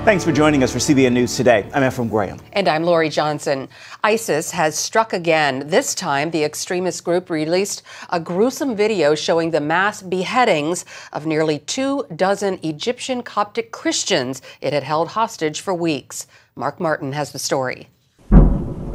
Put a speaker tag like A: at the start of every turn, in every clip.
A: Thanks for joining us for CBN News Today. I'm Ephraim Graham.
B: And I'm Lori Johnson. ISIS has struck again. This time, the extremist group released a gruesome video showing the mass beheadings of nearly 24 Egyptian Coptic Christians it had held hostage for weeks. Mark Martin has the story.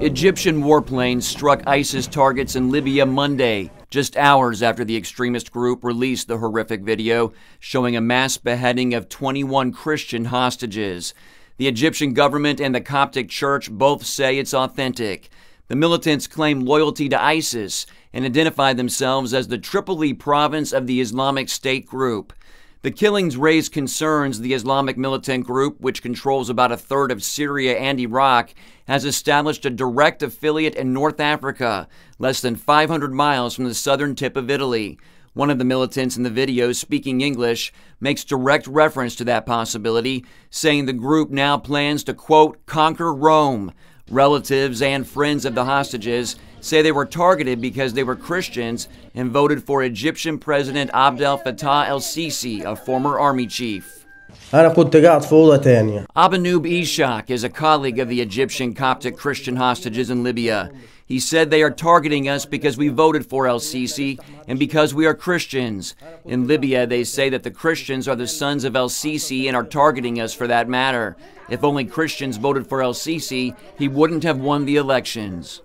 C: Egyptian warplanes struck ISIS targets in Libya Monday, just hours after the extremist group released the horrific video showing a mass beheading of 21 Christian hostages. The Egyptian government and the Coptic Church both say it's authentic. The militants claim loyalty to ISIS and identify themselves as the Tripoli province of the Islamic State group. The killings raise concerns the Islamic militant group, which controls about a third of Syria and Iraq, has established a direct affiliate in North Africa, less than 500 miles from the southern tip of Italy. One of the militants in the video, speaking English, makes direct reference to that possibility, saying the group now plans to, quote, conquer Rome. Relatives and friends of the hostages say they were targeted because they were Christians and voted for Egyptian President Abdel Fattah el-Sisi, a former army chief. Abanub Ishaq is a colleague of the Egyptian Coptic Christian hostages in Libya. He said they are targeting us because we voted for el-Sisi and because we are Christians. In Libya, they say that the Christians are the sons of el-Sisi and are targeting us for that matter. If only Christians voted for el-Sisi, he wouldn't have won the elections.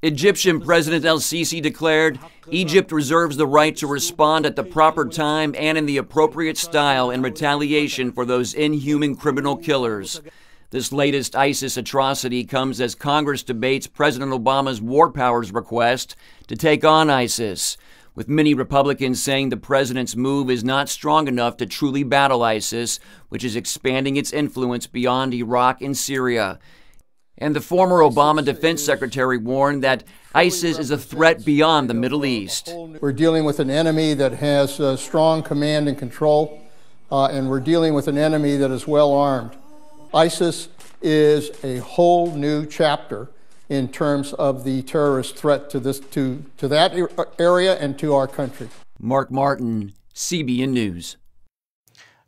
C: Egyptian President el-Sisi declared, Egypt reserves the right to respond at the proper time and in the appropriate style in retaliation for those inhuman criminal killers. This latest ISIS atrocity comes as Congress debates President Obama's war powers request to take on ISIS, with many Republicans saying the president's move is not strong enough to truly battle ISIS, which is expanding its influence beyond Iraq and Syria. And the former Obama defense secretary warned that ISIS is a threat beyond the Middle East.
D: We're dealing with an enemy that has strong command and control, and we're dealing with an enemy that is well armed. ISIS is a whole new chapter in terms of the terrorist threat to that area and to our country.
C: Mark Martin, CBN News.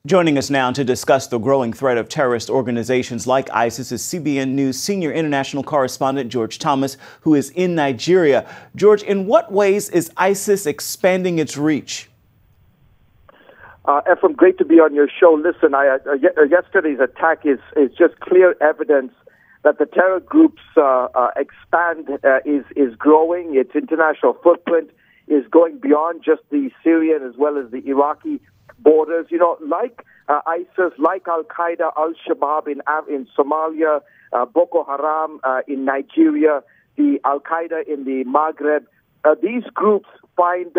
A: Joining us now to discuss the growing threat of terrorist organizations like ISIS is CBN News senior international correspondent George Thomas, who is in Nigeria. George, in what ways is ISIS expanding its reach?
E: Ephraim, great to be on your show. Listen, yesterday's attack is just clear evidence that the terror group's is growing. Its international footprint is going beyond just the Syrian as well as the Iraqi borders. You know, like ISIS, like Al-Qaeda, Al-Shabaab in Somalia, Boko Haram in Nigeria, the Al-Qaeda in the Maghreb, these groups find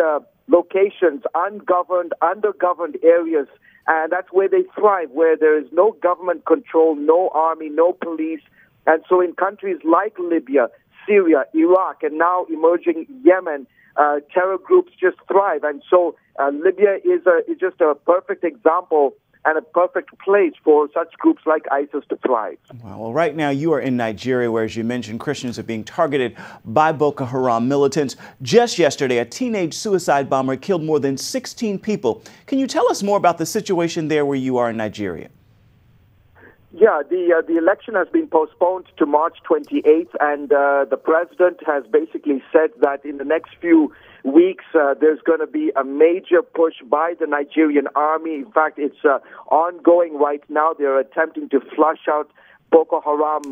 E: locations, ungoverned, undergoverned areas, and that's where they thrive, where there is no government control, no army, no police. And so in countries like Libya, Syria, Iraq, and now emerging Yemen, terror groups just thrive. And so Libya is just a perfect example and a perfect place for such groups like ISIS to thrive.
A: Well, right now you are in Nigeria, where, as you mentioned, Christians are being targeted by Boko Haram militants. Just yesterday, a teenage suicide bomber killed more than 16 people. Can you tell us more about the situation there where you are in Nigeria?
E: Yeah, the election has been postponed to March 28th, and the president has basically said that in the next few weeks there's going to be a major push by the Nigerian army. In fact, it's ongoing right now. They're attempting to flush out Boko Haram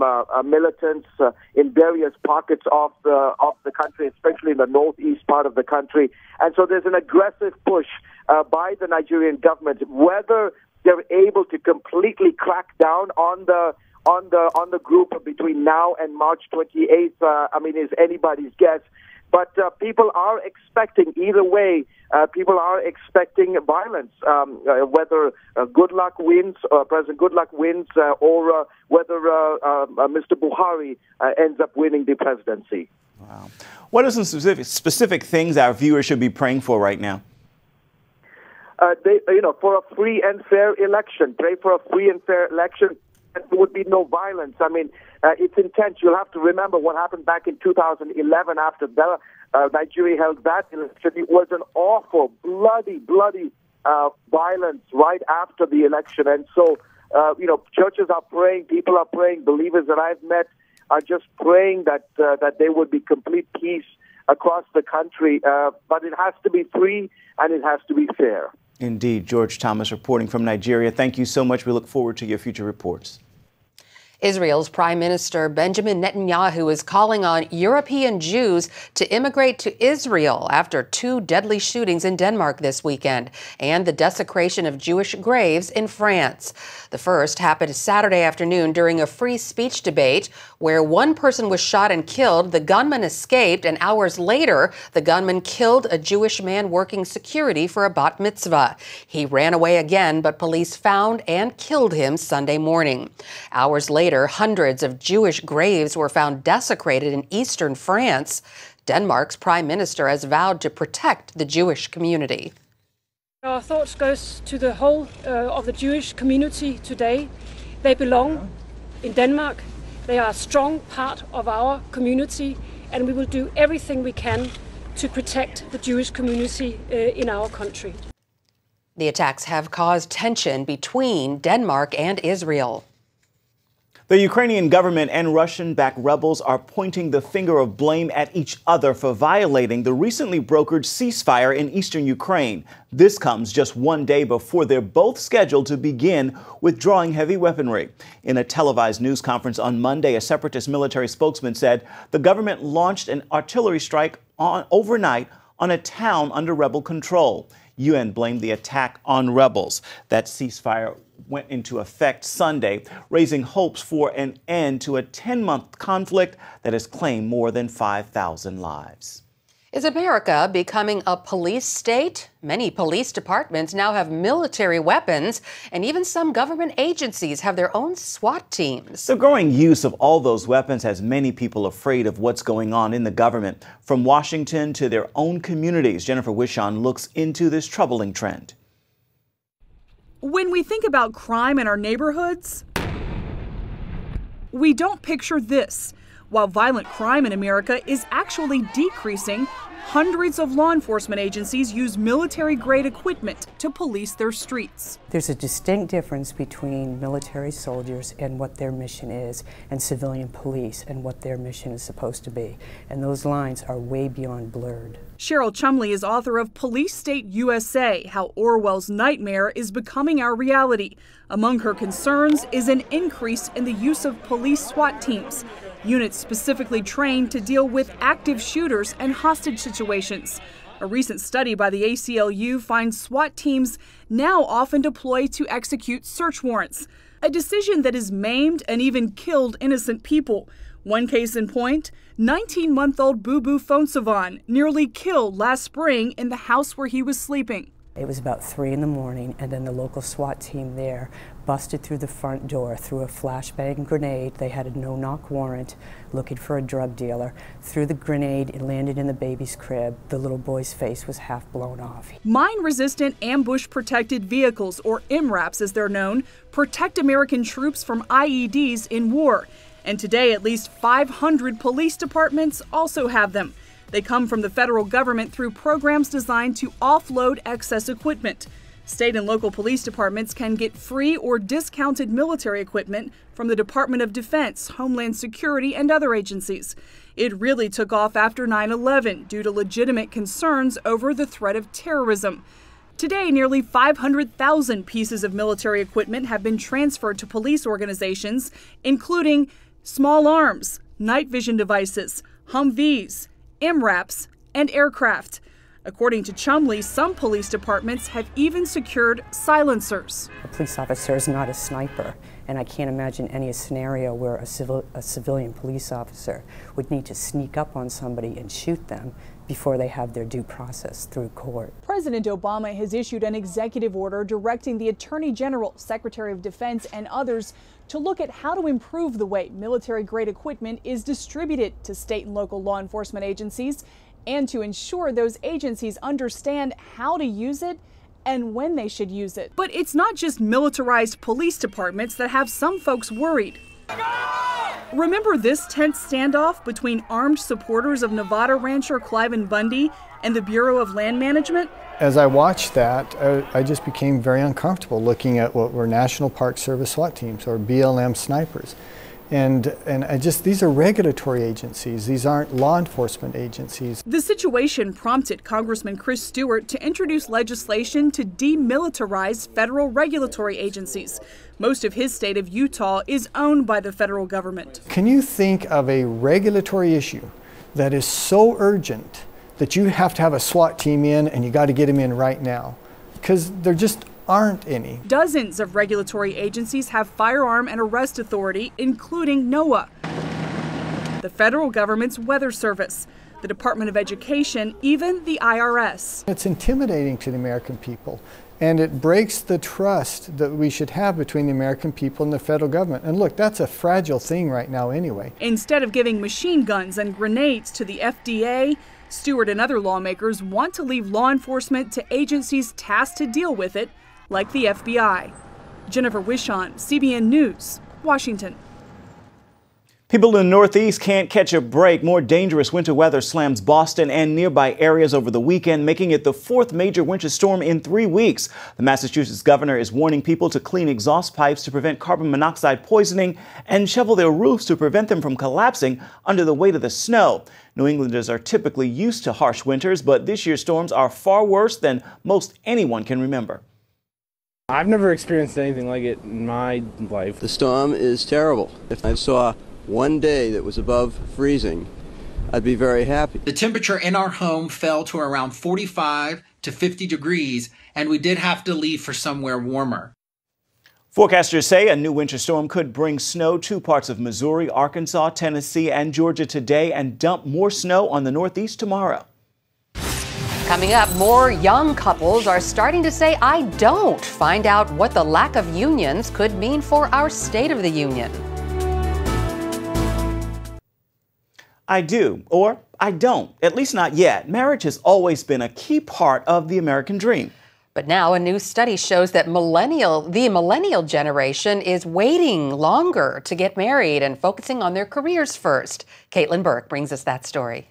E: militants in various pockets of the country, especially in the northeast part of the country. And so there's an aggressive push by the Nigerian government. Whether they're able to completely crack down on the group between now and March 28th, is anybody's guess. But people are expecting, either way, people are expecting violence, whether Goodluck wins, President Goodluck wins, or whether Mr. Buhari ends up winning the presidency.
A: Wow. What are some specific things our viewers should be praying for right now? For a free and fair election. Pray for a free and fair election. There would be no violence. It's intense. You'll have to remember what happened back in 2011 after Nigeria held that election. It was an awful, bloody violence right after the election. And so
E: churches are praying, people are praying, believers that I've met are just praying that there would be complete peace across the country. But it has to be free and it has to be fair.
A: Indeed. George Thomas reporting from Nigeria. Thank you so much. We look forward to your future reports.
B: Israel's Prime Minister Benjamin Netanyahu is calling on European Jews to immigrate to Israel after 2 deadly shootings in Denmark this weekend and the desecration of Jewish graves in France. The first happened Saturday afternoon during a free speech debate where one person was shot and killed. The gunman escaped, and hours later, the gunman killed a Jewish man working security for a bat mitzvah. He ran away again, but police found and killed him Sunday morning. Hours later, hundreds of Jewish graves were found desecrated in eastern France. Denmark's prime minister has vowed to protect the Jewish community.
F: Our thoughts goes to the whole of the Jewish community today. They belong in Denmark. They are a strong part of our community, and we will do everything we can to protect the Jewish community in our country.
B: The attacks have caused tension between Denmark and Israel.
A: The Ukrainian government and Russian-backed rebels are pointing the finger of blame at each other for violating the recently brokered ceasefire in eastern Ukraine. This comes just one day before they're both scheduled to begin withdrawing heavy weaponry. In a televised news conference on Monday, a separatist military spokesman said the government launched an artillery strike overnight on a town under rebel control. UN blamed the attack on rebels. That ceasefire went into effect Sunday, raising hopes for an end to a 10-month conflict that has claimed more than 5,000 lives.
B: Is America becoming a police state? Many police departments now have military weapons, and even some government agencies have their own SWAT teams.
A: The growing use of all those weapons has many people afraid of what's going on in the government. From Washington to their own communities, Jennifer Wishon looks into this troubling trend.
G: When we think about crime in our neighborhoods, we don't picture this. While violent crime in America is actually decreasing, hundreds of law enforcement agencies use military-grade equipment to police their streets.
H: There's a distinct difference between military soldiers and what their mission is, and civilian police and what their mission is supposed to be. And those lines are way beyond blurred.
G: Cheryl Chumley is author of Police State USA, How Orwell's Nightmare is Becoming Our Reality. Among her concerns is an increase in the use of police SWAT teams, units specifically trained to deal with active shooters and hostage situations. A recent study by the ACLU finds SWAT teams now often deploy to execute search warrants, a decision that has maimed and even killed innocent people. One case in point, 19-month-old Bubu Fonsavan nearly killed last spring in the house where he was sleeping.
H: It was about 3 in the morning, and then the local SWAT team there busted through the front door, threw a flashbang grenade. They had a no-knock warrant looking for a drug dealer. Threw the grenade, it landed in the baby's crib. The little boy's face was half blown off.
G: Mine-resistant ambush-protected vehicles, or MRAPs as they're known, protect American troops from IEDs in war. And today, at least 500 police departments also have them. They come from the federal government through programs designed to offload excess equipment. State and local police departments can get free or discounted military equipment from the Department of Defense, Homeland Security, and other agencies. It really took off after 9/11 due to legitimate concerns over the threat of terrorism. Today, nearly 500,000 pieces of military equipment have been transferred to police organizations, including small arms, night vision devices, Humvees, MRAPs, and aircraft. According to Chumley, some police departments have even secured silencers.
H: A police officer is not a sniper, and I can't imagine any scenario where a civilian police officer would need to sneak up on somebody and shoot them before they have their due process through court.
I: President Obama has issued an executive order directing the Attorney General, Secretary of Defense, and others to look at how to improve the way military-grade equipment is distributed to state and local law enforcement agencies, and to ensure those agencies understand how to use it and when they should use it.
G: But it's not just militarized police departments that have some folks worried. Remember this tense standoff between armed supporters of Nevada rancher Cliven Bundy and the Bureau of Land Management?
J: As I watched that, I just became very uncomfortable looking at what were National Park Service SWAT teams or BLM snipers. And these are regulatory agencies. These aren't law enforcement agencies.
G: The situation prompted Congressman Chris Stewart to introduce legislation to demilitarize federal regulatory agencies. Most of his state of Utah is owned by the federal government.
J: Can you think of a regulatory issue that is so urgent that you have to have a SWAT team in and you got to get them in right now? Because there just aren't any.
G: Dozens of regulatory agencies have firearm and arrest authority, including NOAA, the federal government's weather service, the Department of Education, even the IRS.
J: It's intimidating to the American people, and it breaks the trust that we should have between the American people and the federal government. And look, that's a fragile thing right now anyway.
G: Instead of giving machine guns and grenades to the FDA, Stewart and other lawmakers want to leave law enforcement to agencies tasked to deal with it, like the FBI. Jennifer Wishon, CBN News, Washington.
A: People in the Northeast can't catch a break. More dangerous winter weather slams Boston and nearby areas over the weekend, making it the fourth major winter storm in 3 weeks. The Massachusetts governor is warning people to clean exhaust pipes to prevent carbon monoxide poisoning and shovel their roofs to prevent them from collapsing under the weight of the snow. New Englanders are typically used to harsh winters, but this year's storms are far worse than most anyone can remember.
K: I've never experienced anything like it in my life.
L: The storm is terrible. If I saw one day that was above freezing, I'd be very happy.
M: The temperature in our home fell to around 45 to 50 degrees, and we did have to leave for somewhere warmer.
A: Forecasters say a new winter storm could bring snow to parts of Missouri, Arkansas, Tennessee, and Georgia today and dump more snow on the Northeast tomorrow.
B: Coming up, more young couples are starting to say, "I don't." Find out what the lack of unions could mean for our State of the Union.
A: I do, or I don't, at least not yet. Marriage has always been a key part of the American dream.
B: But now a new study shows that the millennial generation is waiting longer to get married and focusing on their careers first. Caitlin Burke brings us that story.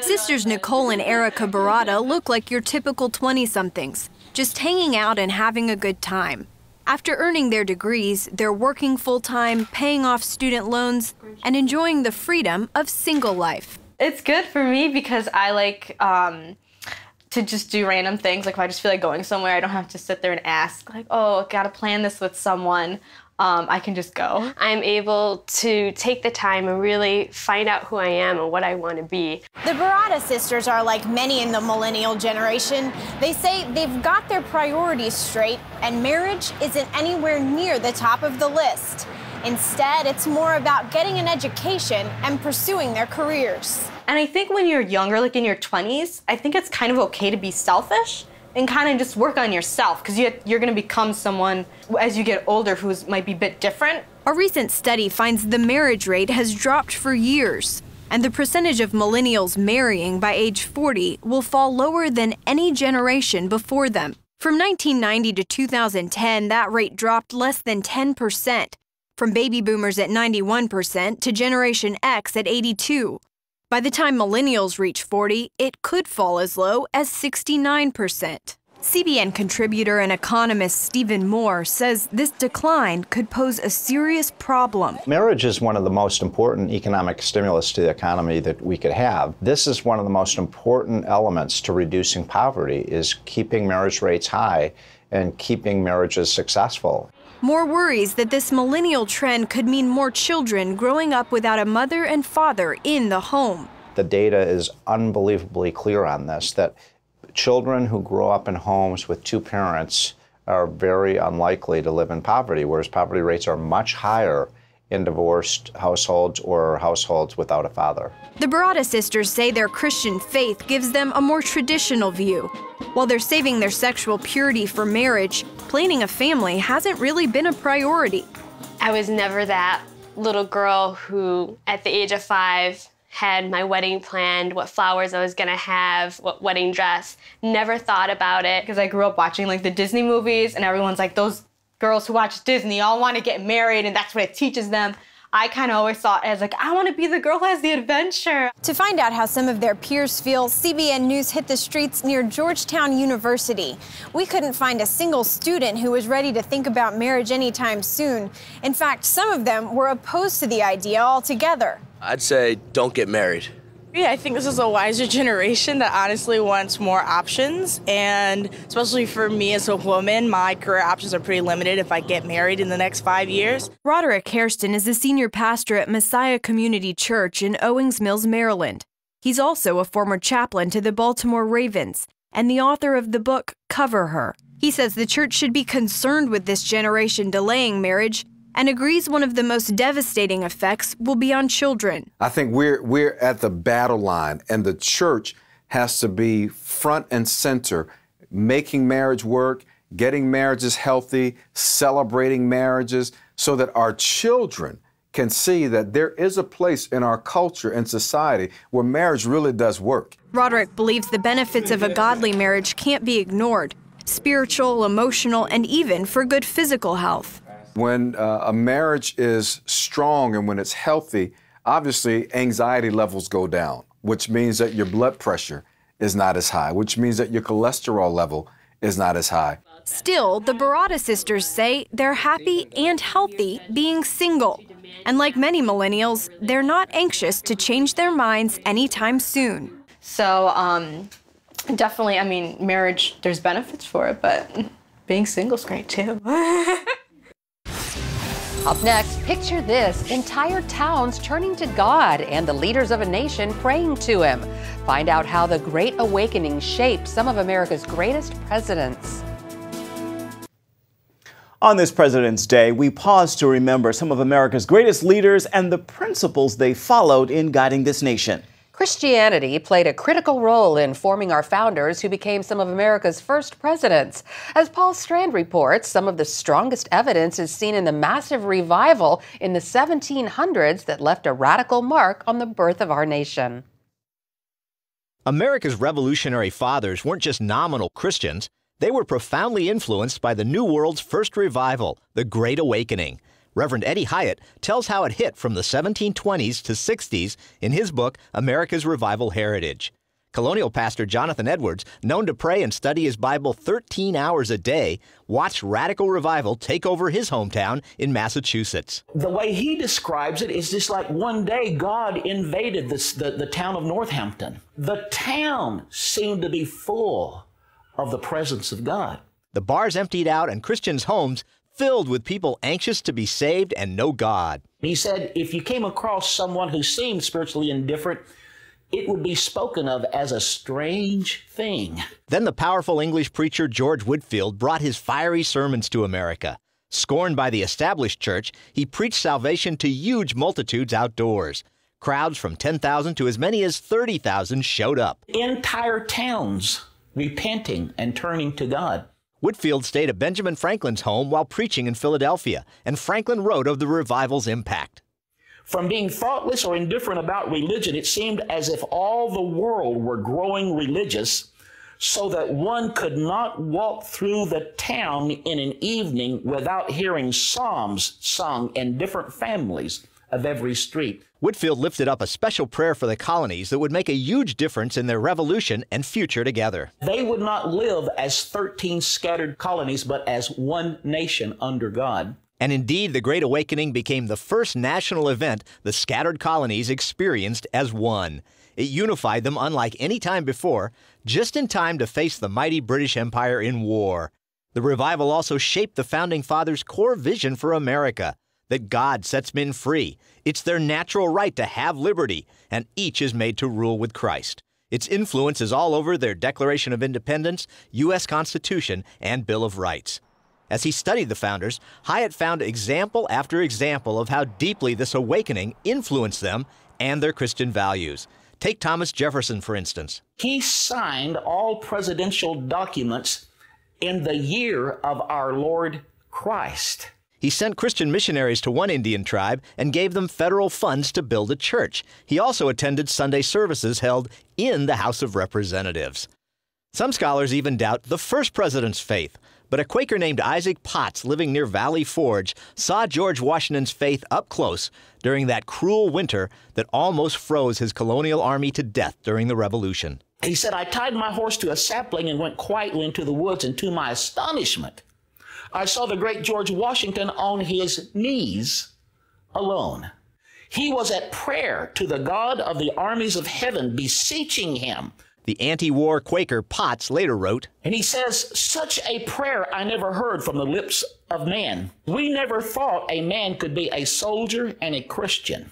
N: Sisters Nicole and Erica Barada look like your typical 20-somethings, just hanging out and having a good time. After earning their degrees, they're working full-time, paying off student loans, and enjoying the freedom of single life.
O: It's good for me because I like to just do random things. Like if I just feel like going somewhere, I don't have to sit there and ask, like, oh, gotta plan this with someone. I can just go.
P: I'm able to take the time and really find out who I am and what I want to be.
Q: The Barada sisters are like many in the millennial generation. They say they've got their priorities straight and marriage isn't anywhere near the top of the list. Instead, it's more about getting an education and pursuing their careers.
O: And I think when you're younger, like in your 20s, I think it's kind of okay to be selfish and kind of just work on yourself because you're going to become someone as you get older who might be a bit different.
N: A recent study finds the marriage rate has dropped for years, and the percentage of millennials marrying by age 40 will fall lower than any generation before them. From 1990 to 2010, that rate dropped less than 10%, from baby boomers at 91% to Generation X at 82%. By the time millennials reach 40, it could fall as low as 69%. CBN contributor and economist Stephen Moore says this decline could pose a serious problem.
R: Marriage is one of the most important economic stimulus to the economy that we could have. This is one of the most important elements to reducing poverty, is keeping marriage rates high and keeping marriages successful.
N: Moore worries that this millennial trend could mean more children growing up without a mother and father in the home.
R: The data is unbelievably clear on this, that children who grow up in homes with two parents are very unlikely to live in poverty, whereas poverty rates are much higher in divorced households or households without a father.
N: The Barada sisters say their Christian faith gives them a more traditional view. While they're saving their sexual purity for marriage, planning a family hasn't really been a priority.
P: I was never that little girl who, at the age of 5, had my wedding planned, what flowers I was gonna have, what wedding dress. Never thought about it.
O: Because I grew up watching like the Disney movies and everyone's like, those girls who watch Disney all want to get married and that's what it teaches them. I kind of always thought as like, I want to be the girl who has the adventure.
Q: To find out how some of their peers feel, CBN News hit the streets near Georgetown University. We couldn't find a single student who was ready to think about marriage anytime soon. In fact, some of them were opposed to the idea altogether.
S: I'd say don't get married.
T: Yeah, I think this is a wiser generation that honestly wants more options, and especially for me as a woman, my career options are pretty limited if I get married in the next 5 years.
N: Roderick Hairston is the senior pastor at Messiah Community Church in Owings Mills, Maryland. He's also a former chaplain to the Baltimore Ravens and the author of the book Cover Her. He says the church should be concerned with this generation delaying marriage and agrees one of the most devastating effects will be on children.
U: I think we're at the battle line, and the church has to be front and center, making marriage work, getting marriages healthy, celebrating marriages, so that our children can see that there is a place in our culture and society where marriage really does work.
N: Roderick believes the benefits of a godly marriage can't be ignored: spiritual, emotional, and even for good physical health.
U: When a marriage is strong and when it's healthy, obviously anxiety levels go down, which means that your blood pressure is not as high, which means that your cholesterol level is not as high.
N: Still, the Barada sisters say they're happy and healthy being single. And like many millennials, they're not anxious to change their minds anytime soon.
O: So definitely, I mean, marriage, there's benefits for it, but being single's great too.
B: Up next, picture this: entire towns turning to God and the leaders of a nation praying to him. Find out how the Great Awakening shaped some of America's greatest presidents.
A: On this President's Day, we pause to remember some of America's greatest leaders and the principles they followed in guiding this nation.
B: Christianity played a critical role in forming our founders, who became some of America's first presidents. As Paul Strand reports, some of the strongest evidence is seen in the massive revival in the 1700s that left a radical mark on the birth of our nation.
V: America's revolutionary fathers weren't just nominal Christians. They were profoundly influenced by the New World's first revival, the Great Awakening. Reverend Eddie Hyatt tells how it hit from the 1720s to 60s in his book, America's Revival Heritage. Colonial pastor Jonathan Edwards, known to pray and study his Bible 13 hours a day, watched radical revival take over his hometown in Massachusetts.
W: The way he describes it is just like one day God invaded the town of Northampton. The town seemed to be full of the presence of God.
V: The bars emptied out and Christians' homes filled with people anxious to be saved and know God.
W: He said if you came across someone who seemed spiritually indifferent, it would be spoken of as a strange thing.
V: Then the powerful English preacher George Whitefield brought his fiery sermons to America. Scorned by the established church, he preached salvation to huge multitudes outdoors. Crowds from 10,000 to as many as 30,000 showed up.
W: Entire towns repenting and turning to God.
V: Whitefield stayed at Benjamin Franklin's home while preaching in Philadelphia, and Franklin wrote of the revival's impact.
W: From being thoughtless or indifferent about religion, it seemed as if all the world were growing religious, so that one could not walk through the town in an evening without hearing psalms sung in different families of every street.
V: Whitefield lifted up a special prayer for the colonies that would make a huge difference in their revolution and future together.
W: They would not live as 13 scattered colonies, but as one nation under God.
V: And indeed, the Great Awakening became the first national event the scattered colonies experienced as one. It unified them unlike any time before, just in time to face the mighty British Empire in war. The revival also shaped the Founding Fathers' core vision for America, that God sets men free. It's their natural right to have liberty, and each is made to rule with Christ. Its influence is all over their Declaration of Independence, U.S. Constitution, and Bill of Rights. As he studied the founders, Hyatt found example after example of how deeply this awakening influenced them and their Christian values. Take Thomas Jefferson, for instance.
W: He signed all presidential documents in the year of our Lord Christ.
V: He sent Christian missionaries to one Indian tribe and gave them federal funds to build a church. He also attended Sunday services held in the House of Representatives. Some scholars even doubt the first president's faith, But a Quaker named Isaac Potts living near Valley Forge saw George Washington's faith up close during that cruel winter that almost froze his colonial army to death during the Revolution.
W: He said, I tied my horse to a sapling and went quietly into the woods, and to my astonishment, I saw the great George Washington on his knees alone. He was at prayer to the God of the armies of heaven, beseeching him.
V: The anti-war Quaker Potts later wrote,
W: and he says, such a prayer I never heard from the lips of man. We never thought a man could be a soldier and a Christian.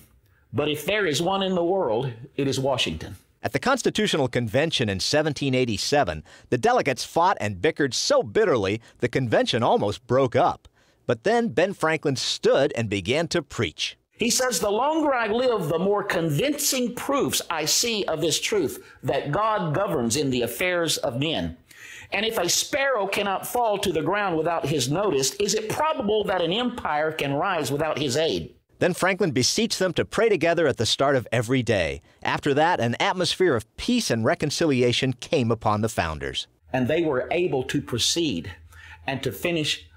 W: But if there is one in the world, it is Washington.
V: At the Constitutional Convention in 1787, the delegates fought and bickered so bitterly the convention almost broke up. But then Ben Franklin stood and began to preach.
W: He says, the longer I live, the more convincing proofs I see of this truth, that God governs in the affairs of men. And if a sparrow cannot fall to the ground without his notice, is it probable that an empire can rise without his aid?
V: Then Franklin beseeched them to pray together at the start of every day. After that, an atmosphere of peace and reconciliation came upon the founders.
W: And they were able to proceed and to finish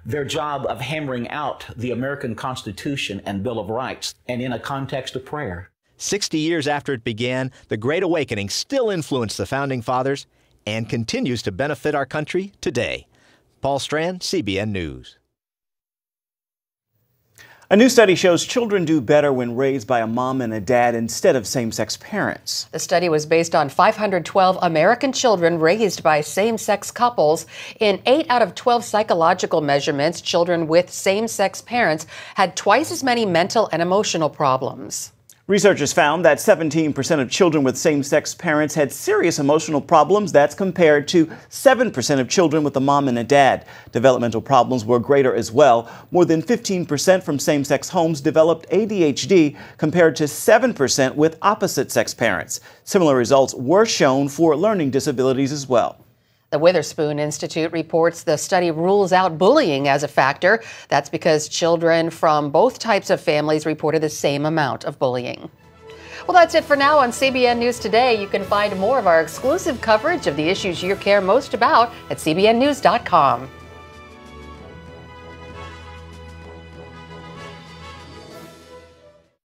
W: their job of hammering out the American Constitution and Bill of Rights, and in a context of prayer.
V: 60 years after it began, the Great Awakening still influenced the Founding Fathers and continues to benefit our country today. Paul Strand, CBN News.
A: A new study shows children do better when raised by a mom and a dad instead of same-sex parents.
B: The study was based on 512 American children raised by same-sex couples. In 8 out of 12 psychological measurements, children with same-sex parents had twice as many mental and emotional problems.
A: Researchers found that 17% of children with same-sex parents had serious emotional problems. That's compared to 7% of children with a mom and a dad. Developmental problems were greater as well. More than 15% from same-sex homes developed ADHD, compared to 7% with opposite-sex parents. Similar results were shown for learning disabilities as well.
B: The Witherspoon Institute reports the study rules out bullying as a factor. That's because children from both types of families reported the same amount of bullying. Well, that's it for now on CBN News Today. You can find more of our exclusive coverage of the issues you care most about at cbnnews.com.